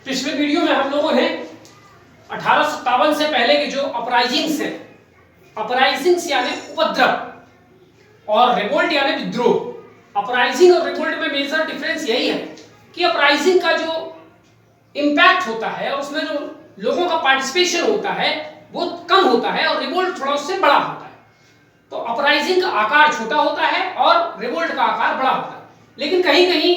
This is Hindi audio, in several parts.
पिछले वीडियो में हम लोगों ने 1857 से पहले के जो अपराइजिंग्स हैं, अपराइजिंग्स यानी उपद्रव और रिवोल्ट यानी विद्रोह। अपराइजिंग और रिवोल्ट में मेजर डिफरेंस यही है कि अपराइजिंग का जो इंपैक्ट होता है, उसमें जो लोगों का पार्टिसिपेशन होता है वो कम होता है और रिवोल्ट थोड़ा उससे बड़ा होता है। तो अपराइजिंग का आकार छोटा होता है और रिवोल्ट का आकार बड़ा होता है। लेकिन कहीं कहीं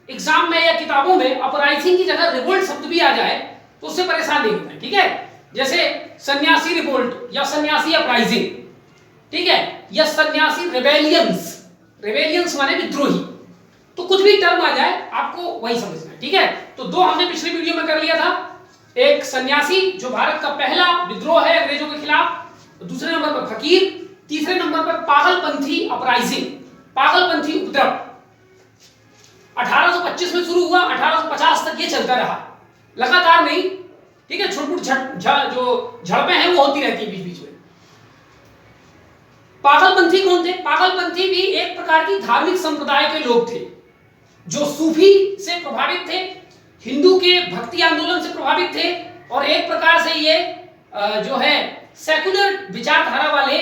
एग्जाम में या किताबों में अपराइजिंग की जगह रिवोल्ट शब्द भी आ जाए तो उससे परेशान नहीं होता है, ठीक है। जैसे सन्यासी रिवोल्ट या सन्यासी अपराइजिंग, ठीक है, या सन्यासी रिबेलियंस। रिबेलियंस माने विद्रोही। तो कुछ भी टर्म आ जाए आपको वही समझना है, ठीक है। तो दो हमने पिछले वीडियो में कर लिया था, एक सन्यासी जो भारत का पहला विद्रोह है अंग्रेजों के खिलाफ, दूसरे नंबर पर फकीर, तीसरे नंबर पर पागलपंथी अपराइजिंग, पागलपंथी उपद्रव। 1825 में शुरू हुआ, 1850 तक ये चलता रहा, लगातार नहीं, ठीक है। छोट-मोट जो झड़पें हैं वो होती रहती बीच बीच में। पागलपंथी कौन थे? पागलपंथी भी एक प्रकार की धार्मिक संप्रदाय के लोग थे जो सूफी से प्रभावित थे, हिंदू के भक्ति आंदोलन से प्रभावित थे और एक प्रकार से ये जो है सेकुलर विचारधारा वाले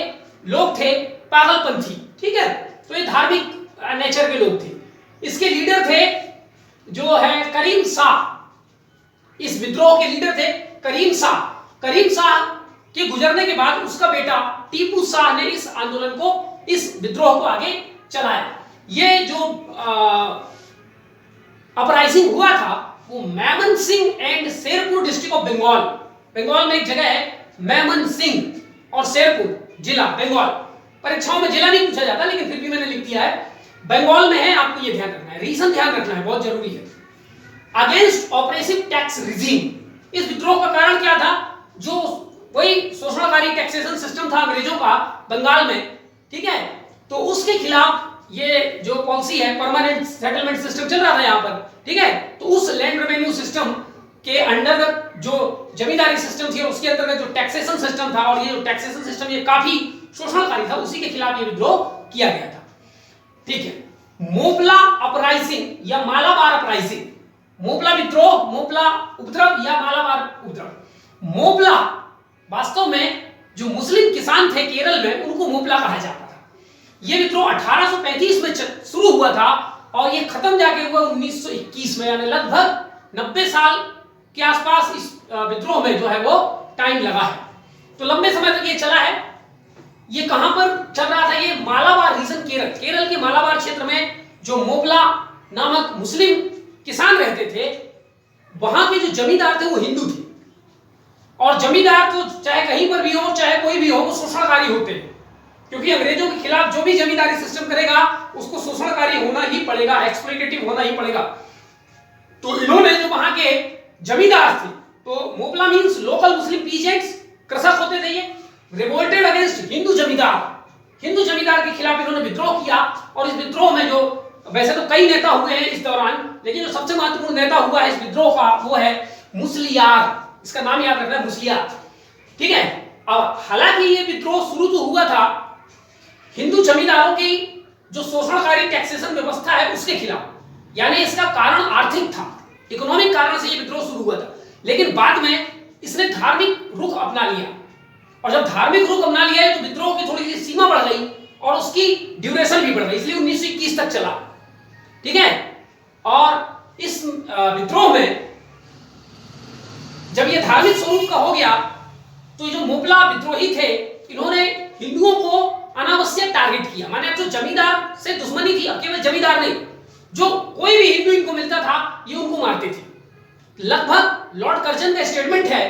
लोग थे, पागलपंथी, ठीक है। तो ये धार्मिक नेचर के लोग थे। इसके लीडर थे जो है करीम शाह। इस विद्रोह के लीडर थे करीम शाह। करीम शाह के गुजरने के बाद उसका बेटा टीपू शाह ने इस आंदोलन को, इस विद्रोह को आगे चलाया। ये जो अपराइजिंग हुआ था वो Mymensingh and Sherpur district of Bengal. Bengal में एक जगह है मैमन सिंह और शेरपुर जिला, बंगाल। परीक्षाओं में जिला नहीं पूछा जाता लेकिन फिर भी मैंने लिख दिया है, बंगाल में है। आपको ये ध्यान रखना है, रीजन ध्यान रखना है, बहुत जरूरी है। Against oppressive tax regime. इस विद्रोह का कारण क्या था? जो वही शोषणकारी टैक्सेशन सिस्टम था अंग्रेजों का बंगाल में, ठीक है। तो उसके खिलाफ ये जो पॉलिसी है, परमानेंट सेटलमेंट सिस्टम चल रहा था यहाँ पर, ठीक है। तो उस लैंड रेवेन्यू सिस्टम के अंडर जो जमींदारी सिस्टम थी उसके अंतर्गत जो टैक्सेशन सिस्टम था, और ये जो टैक्सेशन सिस्टम ये काफी शोषणकारी था, उसी के खिलाफ ये विद्रोह किया गया था, ठीक है। मोपला अपराइजिंग या मालाबार अपराइजिंग। मोपला विद्रोह, मोपला उपद्रव या मालाबार उपद्रव। मोपला वास्तव में जो मुस्लिम किसान थे केरल में, उनको मोपला कहा जाता था। यह विद्रोह 1835 में शुरू हुआ था और यह खत्म जाके हुआ 1921 में, यानी लगभग 90 साल के आसपास इस विद्रोह में जो है वो टाइम लगा है। तो लंबे समय तक ये चला है। ये कहां पर चल रहा था? ये मालाबार रीजन, केरल के मालाबार क्षेत्र में जो मोपला नामक मुस्लिम किसान रहते थे, वहां के जो जमींदार थे वो हिंदू थे। और जमींदार तो चाहे कहीं पर भी हो, चाहे कोई भी हो, वो शोषणकारी होते हैं, क्योंकि अंग्रेजों के खिलाफ जो भी जमींदारी सिस्टम करेगा उसको शोषणकारी होना ही पड़ेगा, एक्सप्लॉइटेटिव होना ही पड़ेगा। तो इन्होंने जो वहां के जमींदार थे, तो Moplah means local Muslim peasants, कृषक होते थे ये, रिवोल्टेड अगेंस्ट हिंदू जमींदार। हिंदू जमींदार के खिलाफ इन्होंने विद्रोह किया। और इस विद्रोह में जो, वैसे तो कई नेता हुए हैं इस दौरान, लेकिन जो सबसे महत्वपूर्ण नेता हुआ है इस विद्रोह का वो है मुस्लियार। इसका नाम याद रखना है, मुस्लियार, ठीक है। अब हालांकि ये विद्रोह शुरू तो हुआ था हिंदू जमींदारों की जो शोषणकारी टैक्सेशन व्यवस्था है उसके खिलाफ, यानी इसका कारण आर्थिक था, इकोनॉमिक कारण से ये विद्रोह शुरू हुआ था। लेकिन बाद में इसने धार्मिक रुख अपना लिया, और जब धार्मिक रुख अपना लिया है तो विद्रोह की थोड़ी सी सीमा बढ़ गई और उसकी ड्यूरेशन भी बढ़ गई, इसलिए 1921 तक चला, ठीक है। और इस विद्रोह में जब ये धार्मिक स्वरूप का हो गया तो जो मोपला विद्रोही थे इन्होंने हिंदुओं को अनावश्यक टारगेट किया। माने जो जमींदार से दुश्मनी थी, अब केवल जमींदार नहीं, जो कोई भी हिंदू इनको मिलता था ये उनको मारते थे। लगभग लॉर्ड कर्जन का स्टेटमेंट है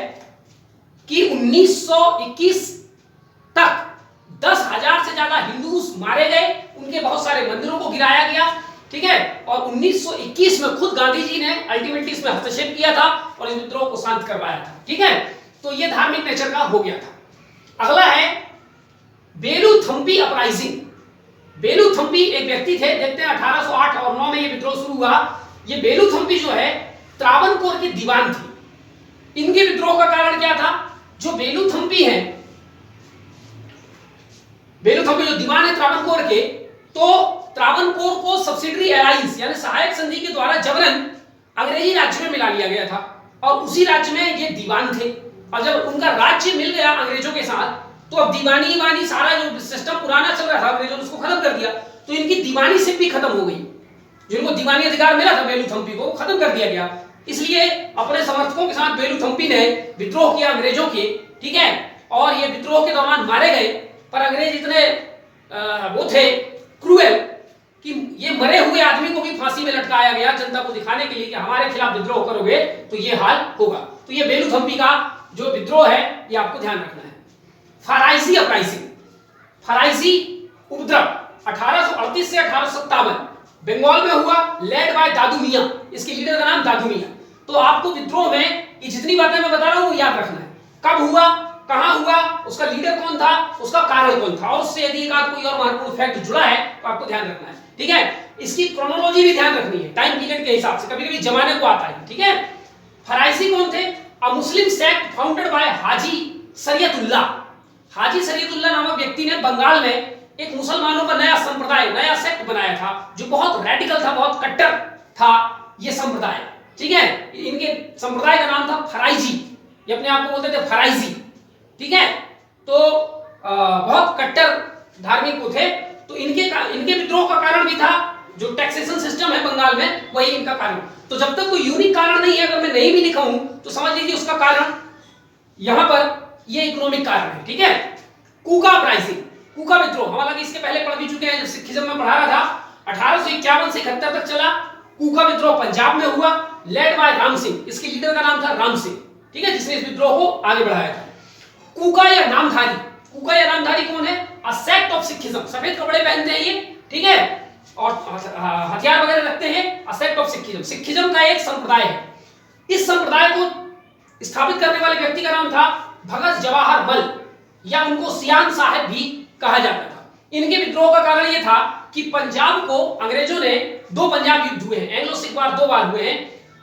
कि 1921 तक 10,000 से ज्यादा हिंदू मारे गए, उनके बहुत सारे मंदिरों को गिराया गया, ठीक है। और 1921 में खुद गांधी जी ने अल्टीमेटली इसमें हस्तक्षेप किया था और इस विद्रोह को शांत करवाया था, ठीक है। तो यह धार्मिक नेचर का हो गया था। अगला है बेलूथम्पी अपराइजिंग। बेलूथम्पी एक व्यक्ति थे, देखते हैं 1808 और 9 में यह विद्रोह शुरू हुआ। ये बेलूथम्पी जो है त्रावणकोर के दीवान थे। इनके विद्रोह का कारण क्या था? जो बेलूथम्पी है, बेलूथम्पी जो दीवान है त्रावणकोर के, तो त्रावणकोर को सब्सिडरी एलायंस यानी सहायक संधि के द्वारा जबरन अंग्रेजी राज्य में मिला लिया गया था और उसी राज्य में ये दीवान थे। और जब उनका राज्य मिल गया अंग्रेजों के साथ, तो अब दीवानी सारा जो सिस्टम पुराना चल रहा था, अंग्रेजों ने उसको खत्म कर दिया। तो इनकी दीवानी सिर्फ भी खत्म हो गई, जिनको दीवानी अधिकार मिला था बेलूथम्पी को, खत्म कर दिया गया। इसलिए अपने समर्थकों के साथ बेलूथम्पी ने विद्रोह किया अंग्रेजों के, ठीक है। और ये विद्रोह के दौरान मारे गए, पर अंग्रेज इतने वो थे क्रूएल कि ये मरे हुए आदमी को भी फांसी में लटकाया गया, जनता को दिखाने के लिए कि हमारे खिलाफ विद्रोह करोगे तो ये हाल होगा। तो ये बेलूथम्पी का जो विद्रोह है ये आपको ध्यान रखना है। फराइसी अपराइजिंग, फराइसी उपद्रव 1838 से 1857 बंगाल में हुआ, लेड बाय दादू मियां। इसके लीडर का नाम दादू मियां। तो आपको विद्रोह में ये जितनी बातें मैं बता रहा हूं वो याद रखना है। कब हुआ, कहां हुआ, उसका लीडर कौन था, उसका कारण कौन था, और उससे यदि एक आध कोई और महत्वपूर्ण फैक्ट जुड़ा है तो आपको ध्यान रखना है, ठीक है। इसकी क्रोनोलॉजी भी ध्यान रखनी है, टाइम पीरियड के हिसाब से, कभी कभी जमाने को आता है, ठीक है। फराइसी कौन थे? अ मुस्लिम सेक्ट फाउंडेड बाय हाजी शरीयतुल्लाह। हाजी शरीयतुल्लाह नामक व्यक्ति ने बंगाल में एक मुसलमानों का नया संप्रदाय, नया सेक्ट बनाया था, जो बहुत रेडिकल था, बहुत कट्टर था ये संप्रदाय, ठीक है। इनके संप्रदाय का नाम था फराइजी, ये अपने आप को बोलते थे फराइजी, ठीक है। तो बहुत कट्टर धार्मिक वो थे। तो इनके विद्रोह का कारण भी था जो टैक्सेशन सिस्टम है बंगाल में, वही इनका कारण। तो जब तक कोई यूनिक कारण नहीं है, अगर मैं नहीं भी लिखा हूं तो समझ लीजिए उसका कारण यहां पर ये इकोनॉमिक कारण है, ठीक है। कूका अपराइजिंग, कूका विद्रोह हम हालांकि इसके पहले पढ़ भी चुके हैं, जब सिखिज्म में पढ़ा रहा था। 1851 से 71 तक चला। कूका विद्रोह पंजाब में हुआ, लेड बाय राम सिंह। इसके लीडर का नाम था राम सिंह, ठीक है, जिसने इस विद्रोह को आगे बढ़ाया था। कूका या नामधारी, कूका या नामधारी कौन है? अ सेक्ट ऑफ सिखिज्म। सफेद कपड़े पहनते हैं ये, ठीक है, और हथियार वगैरह रखते हैं। अ सेक्ट ऑफ सिखिज्म, सिखिज्म का एक संप्रदाय है। इस संप्रदाय को स्थापित करने वाले व्यक्ति का नाम था भगत जवाहर मल, या उनको सियान साहब भी कहा जाता था। इनके विद्रोह का कारण यह था कि पंजाब को अंग्रेजों ने, दो पंजाब युद्ध हुए हैं, एंग्लो सिख वार 2 बार हुए हैं।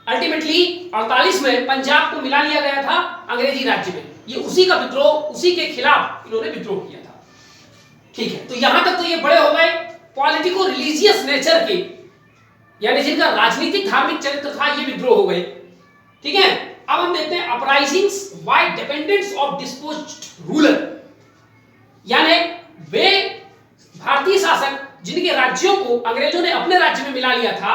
अल्टीमेटली 48 में पंजाब को मिला लिया गया था अंग्रेजी राज्य में। ये उसी का विद्रोह, उसी के खिलाफ इन्होंने विद्रोह किया था, ठीक है। तो यहां तक तो ये बड़े हो गए पॉलिटिको रिलीजियस नेचर के, यानी जिनका राजनीतिक धार्मिक चरित्र था, ये विद्रोह हो गए, ठीक है। अब हम देखते हैं uprisings by dependents of disposed ruler, यानी वे भारतीय शासक जिनके राज्यों को अंग्रेजों ने अपने राज्य में मिला लिया था,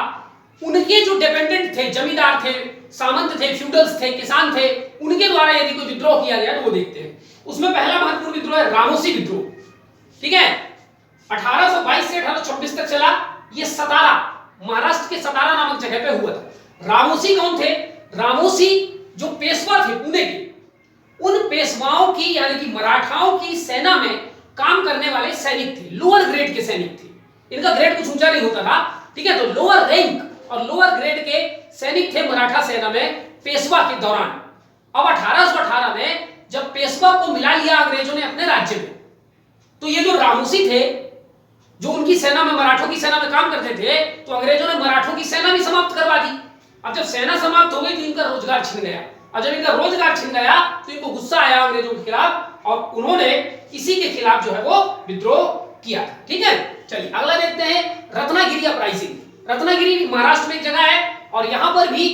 उनके जो डिपेंडेंट थे, जमींदार थे, सामंत थे, फ्यूडल्स थे, किसान थे, उनके द्वारा यदि कोई विद्रोह किया गया तो वो देखते हैं। उसमें पहला महत्वपूर्ण विद्रोह है रामोसी विद्रोह, ठीक है। 1822 से 1826 तक चला। ये सतारा, महाराष्ट्र के सतारा नामक जगह पे हुआ था। रामोसी कौन थे? रामोसी जो पेशवा थे पुणे के, उन पेशवाओं की, यानी कि मराठाओं की सेना में काम करने वाले सैनिक थे, लोअर ग्रेड के सैनिक थे। इनका ग्रेड कुछ ऊंचा नहीं होता था, ठीक है। तो लोअर रैंक और लोअर ग्रेड के सैनिक थे मराठा सेना में पेशवा के दौरान। अब 1818 में जब पेशवा को मिला लिया अंग्रेजों ने अपने राज्य में, तो ये जो रामोसी थे, जो उनकी सेना में, मराठों की सेना में काम करते थे, तो अंग्रेजों ने मराठों की सेना भी समाप्त करवा दी। अब जब सेना समाप्त हो गई तो इनका रोजगार छिन गया, और जब इनका रोजगार छिन गया तो इनको गुस्सा आया अंग्रेजों के खिलाफ, और उन्होंने इसी के खिलाफ जो है वो विद्रोह किया, ठीक है। चलिए अगला देखते हैं, रत्नागिरी अपराइजिंग। रत्नागिरी महाराष्ट्र में एक जगह है, और यहां पर भी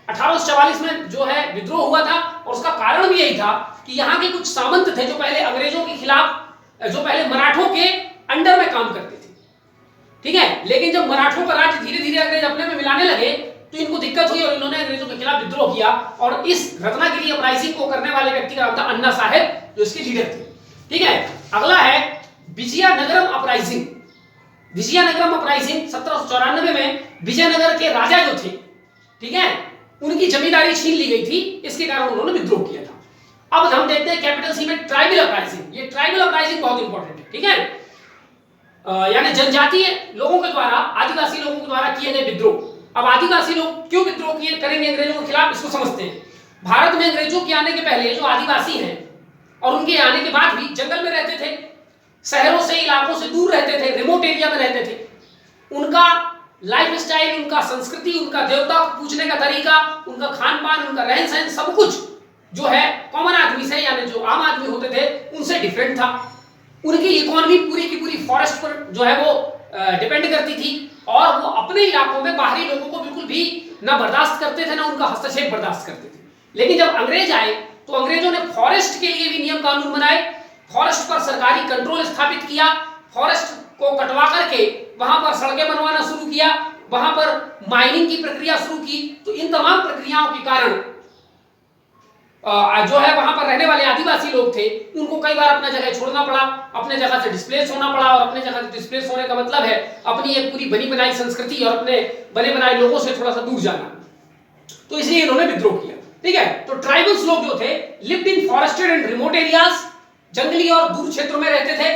1844 में जो है विद्रोह हुआ था, और उसका कारण भी यही था कि यहाँ के कुछ सामंत थे जो पहले अंग्रेजों के खिलाफ, जो पहले मराठों के अंडर में काम करते थे, ठीक है। लेकिन जब मराठों का राज्य धीरे धीरे अंग्रेज अपने में मिलाने लगे तो इनको दिक्कत हुई और इन्होंने अंग्रेजों के खिलाफ विद्रोह किया। और इस रत्नागिरी अपराइजिंग को करने वाले व्यक्ति का नाम था अन्ना साहेब, जो इसके लीडर थे, ठीक है। अगला है विजयनगरम अपराइजिंग। विजयनगरम अपराइजिंग 1794 में विजयनगर के राजा जो थे, ठीक है, उनकी जमींदारी छीन ली गई थी, इसके कारण उन्होंने विद्रोह किया था। अब हम देखते हैं कैपिटल सी में ट्राइबल अपराइजिंग। ये ट्राइबल अपराइजिंग बहुत इंपॉर्टेंट है, ठीक है। यानी जनजातीय लोगों के द्वारा, आदिवासी लोगों के द्वारा किए गए विद्रोह। अब आदिवासी लोग क्यों विद्रोह किए करेंगे अंग्रेजों के खिलाफ, इसको समझते हैं। भारत में अंग्रेजों के आने के पहले जो आदिवासी हैं, और उनके आने के बाद भी जंगल में रहते थे, शहरों से, इलाकों से दूर रहते थे, रिमोट एरिया में रहते थे। उनका लाइफ स्टाइल, उनका संस्कृति, उनका देवता को पूजने का तरीका, उनका खान पान, उनका रहन सहन, सब कुछ जो है कॉमन आदमी से, यानी जो आम आदमी होते थे उनसे डिफरेंट था। उनकी इकोनॉमी पूरी की पूरी फॉरेस्ट पर जो है वो डिपेंड करती थी, और वो अपने इलाकों में बाहरी लोगों को बिल्कुल भी ना बर्दाश्त करते थे, ना उनका हस्तक्षेप बर्दाश्त करते थे, लेकिन जब अंग्रेज आए तो अंग्रेजों ने फॉरेस्ट के लिए भी नियम कानून बनाए, फॉरेस्ट पर सरकारी कंट्रोल स्थापित किया, फॉरेस्ट को कटवा करके वहां पर सड़कें बनवाना शुरू किया, वहां पर माइनिंग की प्रक्रिया शुरू की। तो इन तमाम प्रक्रियाओं के कारण जो है वहां पर रहने वाले आदिवासी लोग थे उनको कई बार अपना जगह छोड़ना पड़ा, अपने जगह से डिस्प्लेस होना पड़ा। और अपने जगह से डिस्प्लेस होने का मतलब है अपनी एक पूरी बनी बनाई संस्कृति और अपने बने बनाए लोगों से थोड़ा सा दूर जाना। तो इसलिए इन्होंने विद्रोह किया। ठीक है, तो ट्राइबल्स लोग जो थे lived in forested and remote areas, जंगली और दूर क्षेत्रों में रहते थे।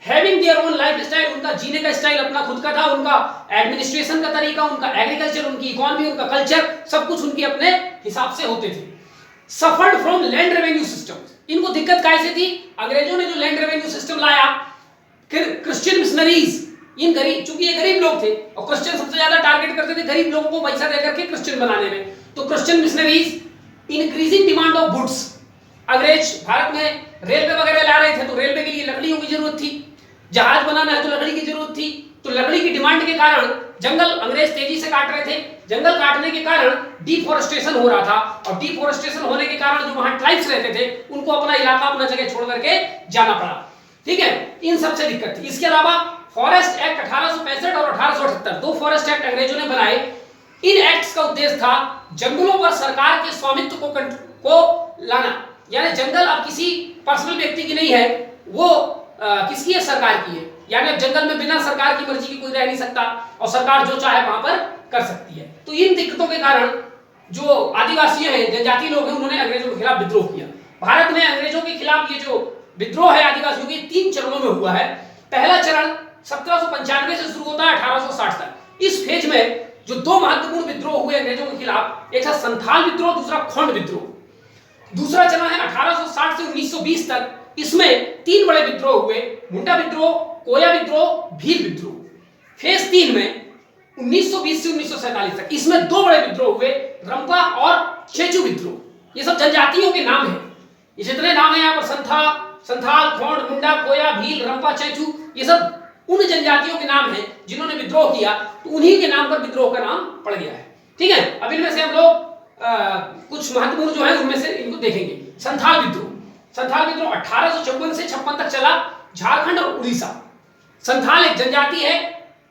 Having their own life style, उनका जीने का स्टाइल अपना खुद का था, उनका एडमिनिस्ट्रेशन का तरीका, उनका एग्रीकल्चर, उनकी इकोनॉमी, उनका कल्चर, सब कुछ उनके अपने हिसाब से होते थे। Suffered from land revenue system, इनको दिक्कत कैसे थी? अंग्रेजों ने जो लैंड रेवेन्यू सिस्टम लाया, क्रिश्चियन मिशनरीज, इन गरीब, चूंकि ये गरीब लोग थे और क्रिश्चियन सबसे ज्यादा टारगेट करते थे गरीब लोगों को पैसा देकर के क्रिश्चियन बनाने में, तो Christian missionaries, increasing demand of goods, अंग्रेज भारत में रेलवे वगैरह ला रहे थे तो रेलवे के लिए लकड़ियों की जरूरत थी, जहाज बनाना है तो लकड़ी की जरूरत थी। तो लकड़ी की डिमांड के कारण जंगल अंग्रेज तेजी से काट रहे थे, जंगल काटने के कारण डिफोरेस्टेशन हो रहा था, और डिफोरेस्टेशन होने के कारण जो वहां ट्राइब्स रहते थे उनको अपना इलाका, अपना जगह छोड़ करके जाना पड़ा। ठीक है, इन सबसे दिक्कत थी। इसके अलावा फॉरेस्ट एक्ट 1865 और 1878, दो फॉरेस्ट एक्ट अंग्रेजों ने बनाए। इन एक्ट्स का उद्देश्य था जंगलों पर सरकार के स्वामित्व को लाना, यानी जंगल अब किसी पर्सनल व्यक्ति की नहीं है, वो किसकी है? सरकार की है। यानी अब जंगल में बिना सरकार की मर्जी की कोई रह नहीं सकता और सरकार जो चाहे वहां पर कर सकती है। तो इन दिक्कतों के कारण जो आदिवासी हैं, जनजाति लोग हैं, उन्होंने अंग्रेजों के खिलाफ विद्रोह किया। भारत में अंग्रेजों के खिलाफ ये जो विद्रोह है आदिवासियों के, 3 चरणों में हुआ है। पहला चरण 1795 से शुरू होता है 1860 तक। इस फेज में जो 2 महत्वपूर्ण विद्रोह हुए अंग्रेजों के खिलाफ, एक था संथाल विद्रोह, दूसरा खोंड विद्रोह। दूसरा चरण है 1860 से 1920 तक, इसमें 3 बड़े विद्रोह हुए, मुंडा विद्रोह, कोया विद्रोह, भील विद्रोह। फेज 3 में 1920 से 1947 तक, इसमें 2 बड़े विद्रोह हुए, रंपा और चेचू विद्रोह। ये सब जनजातियों के नाम हैं, ये जितने नाम है यहाँ पर, संथाल, खोंड, मुंडा, कोया, भील, रंपा, चेचू, ये सब उन जनजातियों के नाम हैं जिन्होंने विद्रोह किया, तो उन्हीं के नाम पर विद्रोह का नाम पड़ गया है। ठीक है, अब इनमें से हम लोग कुछ महत्वपूर्ण जो है उनमें से इनको देखेंगे। संथाल विद्रोह 1854 से 56 तक चला, झारखंड और उड़ीसा। संथाल एक जनजाति है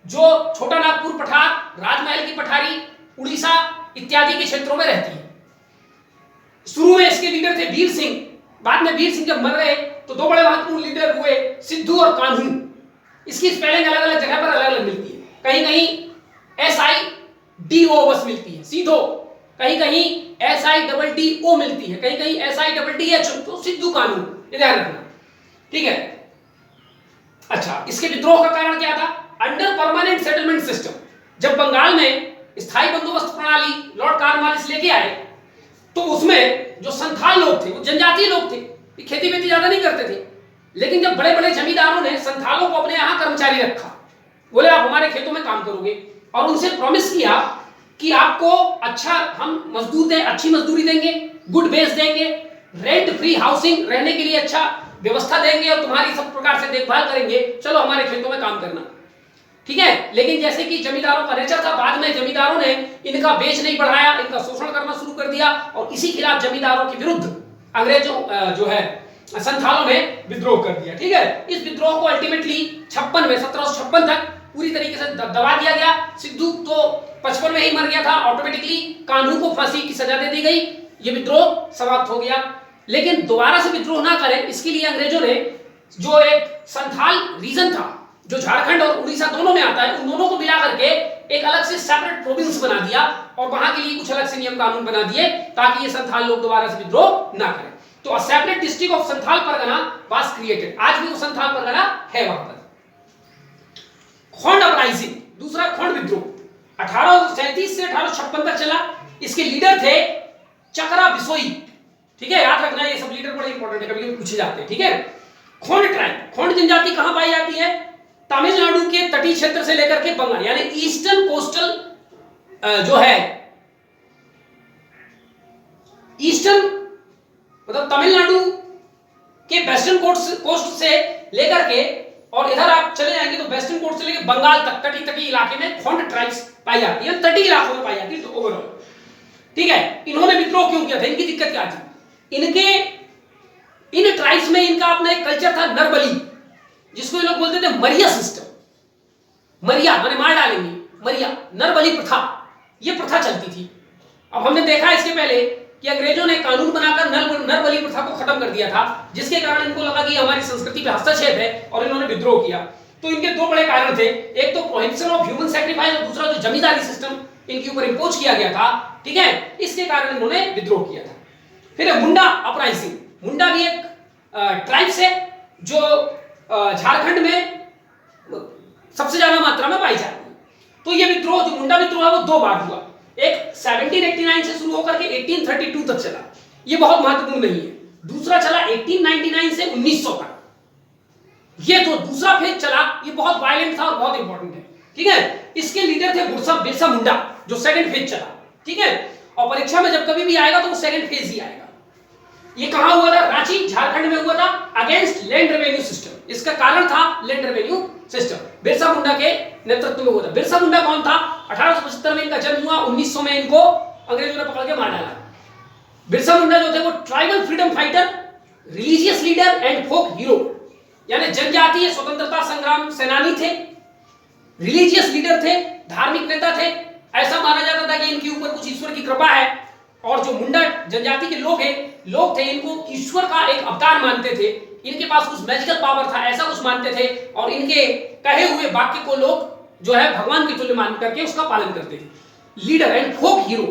जो छोटा नागपुर पठार, राजमहल की पठारी, उड़ीसा इत्यादि के क्षेत्रों में रहती है। शुरू में इसके लीडर थे वीर सिंह, बाद में वीर सिंह जब मर गए तो 2 बड़े महत्वपूर्ण लीडर हुए, सिद्धू और कान्हू। इसकी स्पेलिंग अलग अलग जगह पर अलग अलग मिलती है, कहीं कहीं SIDO बस मिलती है सीधो, कहीं कहीं SIDDO मिलती है, कहीं कहीं SIDDH, तो सिद्धू कान्हू, ये ध्यान रखना। ठीक है, अच्छा, इसके विद्रोह का कारण क्या था? अंडर परमानेंट सेटलमेंट सिस्टम, जब बंगाल में स्थायी बंदोबस्त प्रणाली लॉर्ड कॉर्नवालिस लेके आए तो उसमें जो संथाल लोग थे वो जनजातीय लोग थे, खेती वेती ज्यादा नहीं करते थे, लेकिन जब बड़े बड़े जमींदारों ने संथालों को अपने यहां कर्मचारी रखा, बोले आप हमारे खेतों में काम करोगे, और उनसे प्रॉमिस किया कि आपको अच्छा हम मजदूर दें, अच्छी मजदूरी देंगे, गुड बेस देंगे, रेंट फ्री हाउसिंग, रहने के लिए अच्छा व्यवस्था देंगे और तुम्हारी सब प्रकार से देखभाल करेंगे, चलो हमारे खेतों में काम करना। ठीक है, लेकिन जैसे कि जमींदारों का नेचर था, बाद में जमींदारों ने इनका बेच नहीं बढ़ाया, इनका शोषण करना शुरू कर दिया, और इसी खिलाफ जमींदारों के विरुद्ध अंग्रेजों जो है संथालों ने विद्रोह कर दिया। ठीक है, इस विद्रोह को अल्टीमेटली 1756 तक पूरी तरीके से दबा दिया गया। सिद्धू तो 55 में ही मर गया था ऑटोमेटिकली, कान्हू को फांसी की सजा दे दी गई, ये विद्रोह समाप्त हो गया। लेकिन दोबारा से विद्रोह ना करें इसके लिए अंग्रेजों ने जो एक संथाल रीजन था जो झारखंड और उड़ीसा दोनों में आता है, उन दोनों को मिला करके एक अलग से सेपरेट प्रोविंस बना दिया और वहां के लिए कुछ अलग से नियम कानून बना दिए ताकि ये संथाल लोग दोबारा से विद्रोह ना करें। तो a separate district of Santhal Pargana was created, आज भी वो संथाल परगना है वहां पर। खोंड अपराइजिंग, दूसरा खोंड विद्रोह 1837 से 1856 तक चला। इसके लीडर थे चकरा बिसोई। ठीक है, याद रखना ये सब लीडर बड़े इंपॉर्टेंट है, कभी पूछे जाते हैं। ठीक है, खोंड ट्राइब, खोंड जनजाति कहां पाई जाती है? तमिलनाडु के तटीय क्षेत्र से लेकर के बंगाल, यानी ईस्टर्न कोस्टल जो है, ईस्टर्न मतलब तमिलनाडु के वेस्टर्न कोस्ट से लेकर के, और इधर आप चले जाएंगे तो वेस्टर्न कोस्ट से लेकर बंगाल तक तटीय इलाके में खोंड ट्राइब्स पाई जाती है, तटीय इलाकों में पाई जाती है। तो ओवरऑल ठीक है, इन्होंने विद्रोह क्यों किया था, इनकी दिक्कत क्या थी, इन ट्राइब्स में इनका अपना एक कल्चर था नरबली, जिसको ये लोग बोलते थे मरिया सिस्टम। मरिया माने मार डालेंगे, मरिया नरबली प्रथा, ये प्रथा चलती थी। अब हमने देखा इसके पहले कि अंग्रेजों ने कानून बनाकर नरबली प्रथा को खत्म कर दिया था, जिसके कारण इनको लगा कि हमारी संस्कृति पे हस्तक्षेप है और इन्होंने विद्रोह किया। तो इनके दो बड़े कारण थे, एक तो प्रोहिबिशन ऑफ ह्यूमन सैक्रिफाइस और दूसरा जो जमींदारी सिस्टम इनके ऊपर इंपोज किया गया था, ठीक है, इसके कारण इन्होंने विद्रोह किया था। फिर मुंडा अपराइजिंग, मुंडा भी एक ट्राइब्स है जो झारखंड में सबसे ज्यादा मात्रा में पाई जाती है। तो ये विद्रोह जो मुंडा विद्रोह है वो दो बार हुआ, एक 1789 से शुरू होकर के 1832 तक चला, ये बहुत महत्वपूर्ण नहीं है। दूसरा चला 1899 से 1900 तक, ये तो दूसरा फेज चला, ये बहुत वायलेंट था और बहुत इंपॉर्टेंट है, ठीक है। इसके लीडर थे बिरसा मुंडा, जो सेकंड फेज चला, ठीक है। और परीक्षा में जब कभी भी आएगा तो वो सेकंड फेज ही आएगा। ये कहां हुआ था, रांची झारखंड में हुआ था, अगेंस्ट लैंड रेवेन्यू सिस्टम। इसका कारण था land revenue system, Birsa Munda के नेतृत्व में हुआ था। बिरसा मुंडा कौन था, 1875 में इनका जन्म हुआ, 1900 में इनको अंग्रेजों ने पकड़ के मार डाला। बिरसा मुंडा जो थे वो tribal freedom fighter, religious leader and folk hero, यानी जनजातीय स्वतंत्रता संग्राम सेनानी थे, रिलीजियस लीडर थे, धार्मिक नेता थे। ऐसा माना जाता था कि इनके ऊपर कुछ ईश्वर की कृपा है, और जो मुंडा जनजाति के लोग थे, इनको ईश्वर का एक अवतार मानते थे, इनके पास कुछ मैजिकल पावर था, ऐसा कुछ मानते थे, और इनके कहे हुए वाक्य को लोग जो है भगवान के तुल्य मान करके उसका पालन करते थे। लीडर एंड फोक हीरो,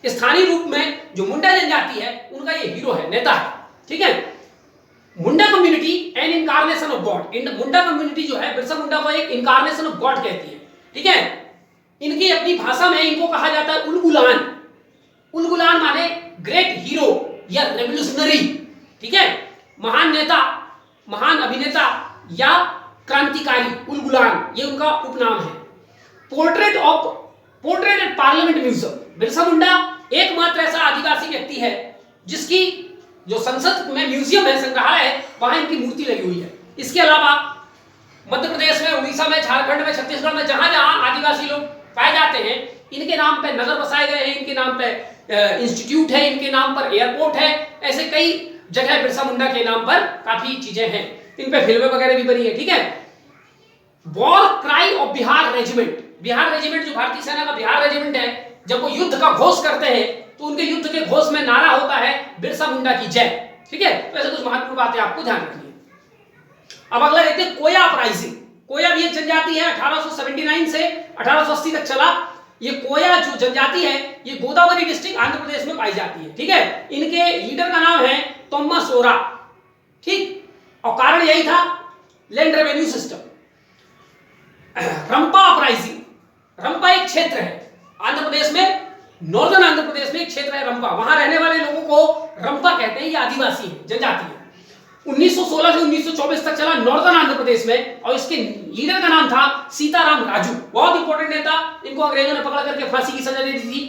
स्थानीय रूप में जो मुंडा जनजाति है उनका ये हीरो है, नेता है, ठीक है। Munda community an incarnation of god, Munda community जो है बिरसा मुंडा को एक इनकारनेशन ऑफ गॉड कहती है, ठीक है। इनकी अपनी भाषा में इनको कहा जाता है उलगुलान। उलगुलान माने ग्रेट हीरो या रेवोल्यूशनरी, ठीक है, महान नेता, महान अभिनेता या क्रांतिकारी, उलगुलान ये उनका उपनाम है। Portrait at parliament museum, Birsa Munda एकमात्र ऐसा आदिवासी व्यक्ति है जिसकी जो संसद में म्यूजियम है, संग्रहालय है, वहां इनकी मूर्ति लगी हुई है। इसके अलावा मध्य प्रदेश में, उड़ीसा में, झारखंड में, छत्तीसगढ़ में जहां जहां आदिवासी लोग पाए जाते हैं, इनके नाम पे नगर बसाए गए हैं, इनके नाम पे इंस्टीट्यूट है, इनके नाम पर एयरपोर्ट है, ऐसे कई जगह बिरसा मुंडा के नाम पर काफी चीजें हैं, इन पे फिल्में वगैरह भी बनी है, ठीक है। War cry of Bihar regiment, Bihar regiment जो भारतीय सेना का बिहार रेजिमेंट है, जब वो युद्ध का घोष करते हैं तो उनके युद्ध के घोष में नारा होता है बिरसा मुंडा की जय, ठीक है। तो ऐसे कुछ महत्वपूर्ण बातें आपको ध्यान रखनी है। अब अगला देखते हैं कोया अपराइजिंग। कोया भी एक जनजाति है, 1879 से 1880 तक चला। ये कोया जो जनजाति है ये गोदावरी डिस्ट्रिक्ट आंध्र प्रदेश में पाई जाती है, ठीक है। इनके लीडर का नाम है तोम्मा सोरा, ठीक, और कारण यही था लैंड रेवेन्यू सिस्टम। रंपा अपराइजिंग, रंपा एक क्षेत्र है आंध्र प्रदेश में, नॉर्दर्न आंध्र प्रदेश में एक क्षेत्र है रंपा, वहां रहने वाले लोगों को रंपा कहते हैं, ये आदिवासी है, जनजाति है। 1916 से 1924 तक चला नॉर्दर्न आंध्र प्रदेश में, और इसके लीडर का नाम था सीताराम राजू, बहुत इंपॉर्टेंट नेता, इनको अंग्रेजों ने पकड़ करके फांसी की सजा दे दी थी,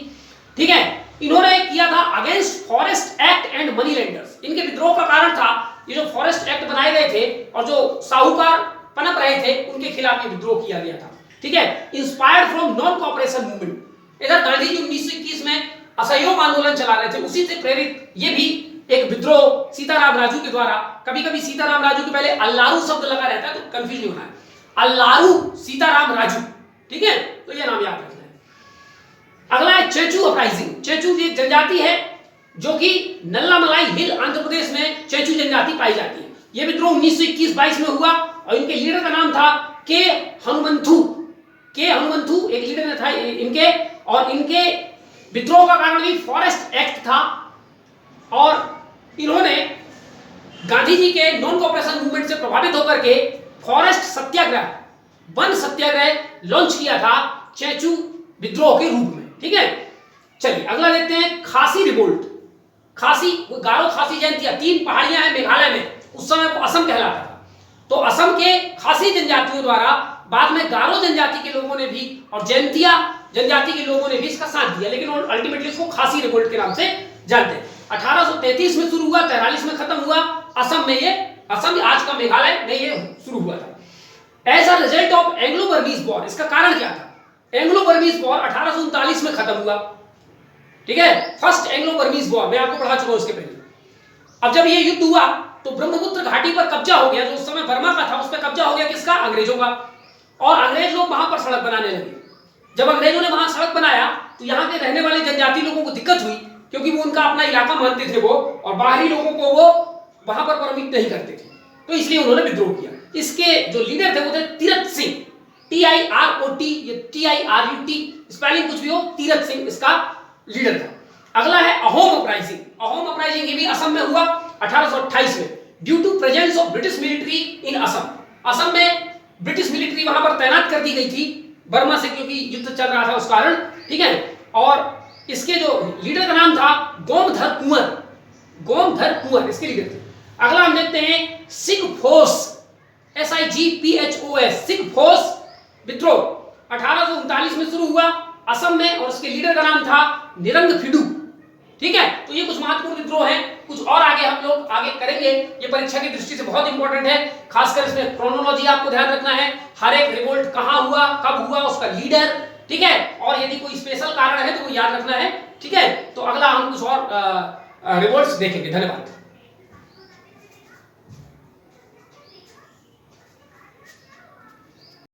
ठीक है। इन्होंने किया था against forest act and money lenders. इनके विद्रोह का कारण था ये जो फॉरेस्ट एक्ट बनाए गए थे और जो साहूकार पनप रहे थे उनके खिलाफ ये विद्रोह किया गया था, ठीक है। Inspired from non cooperation movement, इधर गांधी जी 1921 में असहयोग आंदोलन चला रहे थे, उसी से प्रेरित ये भी एक विद्रोह सीताराम राजू के द्वारा। कभी कभी सीताराम राजू के पहले अल्लारू शब्द लगा रहता है तो कंफ्यूज नहीं होना है, अल्लारू सीताराम राजू, ठीक है, तो ये नाम याद रखना है। अगला है चेचू अपराइजिंग। चेचू एक जनजाति है जो कि नल्लामलाई हिल आंध्र प्रदेश में चेचू जनजाति पाई जाती है। यह विद्रोह 1921-22 में हुआ और इनके लीडर का नाम था के हनुमंथु। के हनुमंथु एक लीडर था इनके, और इनके विद्रोह का कारण भी फॉरेस्ट एक्ट था, और इन्होंने गांधी जी के नॉन कोऑपरेशन मूवमेंट से प्रभावित होकर के फॉरेस्ट सत्याग्रह, वन सत्याग्रह लॉन्च किया था चेचू विद्रोह के रूप में, ठीक है। चलिए अगला देखते हैं खासी रिवोल्ट। खासी, गारो खासी जयंतिया, 3 पहाड़ियां हैं मेघालय में, उस समय वो असम कहलाता था। तो असम के खासी जनजातियों द्वारा बाद में गारो जनजाति के लोगों ने भी और जयंतिया जनजाति के लोगों ने भी इसका साथ दिया, लेकिन अल्टीमेटली इसको खासी रिवोल्ट के नाम से जानते हैं। 1833 में शुरू हुआ, 43 में खत्म हुआ। असम में ये, असम आज का मेघालय में ये शुरू हुआ था। As a result of Anglo Burmese war, इसका कारण क्या था? एंग्लो बर्मीज वॉर 1839 में खत्म हुआ। ठीक है, फर्स्ट एंग्लो बर्मीज वॉर, मैं आपको पढ़ा चुका हूं इसके पहले। अब जब ये युद्ध हुआ तो ब्रह्मपुत्र घाटी पर कब्जा हो गया, जो उस समय बर्मा का था, उस पर कब्जा हो गया किसका? अंग्रेजों का। और अंग्रेज लोग वहां पर सड़क बनाने लगे। जब अंग्रेजों ने वहां सड़क बनाया तो यहाँ के रहने वाले जनजाति लोगों को दिक्कत हुई, क्योंकि वो उनका अपना इलाका मानते थे वो, और बाहरी लोगों को वो वहां पर परमिट नहीं करते थे, तो इसलिए उन्होंने विद्रोह किया। इसके जो लीडर थे वो थे तीरथ सिंह, TIROT, ये TIRUT स्पेलिंग कुछ भी हो, तीरथ सिंह इसका लीडर था। अगला है अहोम अपराइजिंग। अहोम अपराइजिंग ये भी असम में हुआ 1828 में, due to presence of British military in Assam. Assam में ब्रिटिश मिलिट्री वहां पर तैनात कर दी गई थी बर्मा से, क्योंकि युद्ध चल रहा था उस कारण, ठीक है। और इसके जो लीडर का नाम था गोमधर कुंवर, गोमधर कुंवर इसके लीडर थे। अगला हम देखते हैं सिगफोस, SIGPHOS, सिगफोस विद्रोह 1839 में शुरू हुआ असम में, और उसके लीडर का नाम था निरंग फिडू, ठीक है। तो ये कुछ महत्वपूर्ण विद्रोह हैं, कुछ और आगे हम लोग आगे करेंगे। ये परीक्षा की दृष्टि से बहुत इंपॉर्टेंट है, खासकर इसमें क्रोनोलॉजी आपको ध्यान रखना है, हर एक रिवोल्ट कहां हुआ, कब हुआ, उसका लीडर, ठीक है, और यदि कोई स्पेशल कारण है तो वो याद रखना है, ठीक है। तो अगला हम कुछ और रिवोल्ट्स देखेंगे। धन्यवाद।